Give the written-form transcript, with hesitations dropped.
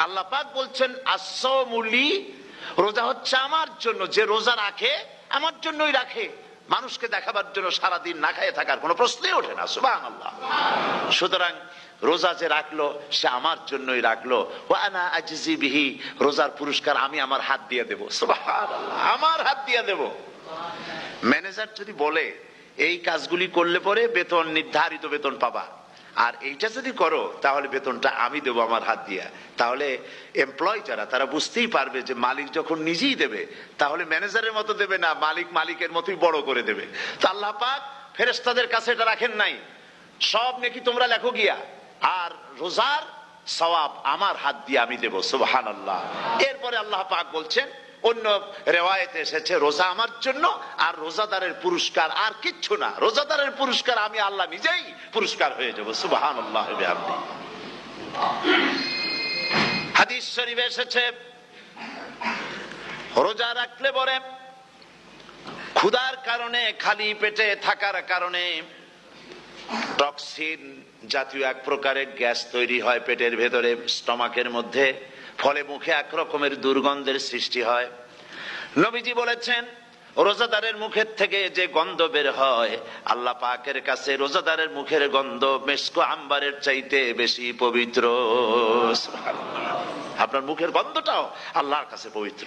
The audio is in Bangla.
আল্লাহ পাক বলছেন আস-সাওমু লি, রোজা হচ্ছে আমার জন্য। যে রোজা রাখে আমার জন্যই রাখে, মানুষকে দেখাবার জন্য সারাদিন না খেয়ে থাকার কোনো প্রশ্নই ওঠে না। সুবহানাল্লাহ। সুতরাং রোজা যে রাখলো সে আমার জন্যই রাখলো। ওয়া আনা আজজি বিহি, রোজার পুরস্কার আমি আমার হাত দিয়ে দেব। সুবহানাল্লাহ, আমার হাত দিয়ে দেব। ম্যানেজার যদি বলে এই কাজগুলি করলে পরে বেতন, নির্ধারিত বেতন পাবা, আর এইটা যদি করো তাহলে বেতনটা আমি দেবো আমার হাত দিয়া, তাহলে এমপ্লয় যারা তারা বুঝতেই পারবে যে মালিক যখন নিজেই দেবে তাহলে ম্যানেজারের মতো দেবে না, মালিক মালিকের মতোই বড় করে দেবে। তো আল্লাহ পাক ফেরেশতাদের কাছে এটা রাখেন নাই, সব নেকি তোমরা লেখো গিয়া, আর রোজার সওয়াব আমার হাত দিয়ে আমি দেব। সুবহানাল্লাহ। এরপরে আল্লাহ পাক বলছেন, অন্য রিওয়ায়াতে এসেছে রোজা আমার জন্য, আর রোজাদারের পুরস্কার আর কিচ্ছু না, রোজাদারের পুরস্কার আমি আল্লাহ নিজেই পুরস্কার হয়ে যাব। সুবহানাল্লাহ। হাদিস শরীফে এসেছে রোজা রাখলে পরে ক্ষুধার কারণে, খালি পেটে থাকার কারণে টক্সিন জাতীয় এক প্রকারের গ্যাস তৈরি হয় পেটের ভেতরে, স্টমাকের মধ্যে, ফলে মুখে এক রকমের দুর্গন্ধের সৃষ্টি হয়। নবীজি বলেছেন রোজাদারের মুখের থেকে যে গন্ধ বের হয় আল্লাহ পাকের কাছে রোজাদারের মুখের গন্ধ মেশক আম্বারের চাইতে বেশি পবিত্র। আপনার মুখের গন্ধটাও আল্লাহর কাছে পবিত্র।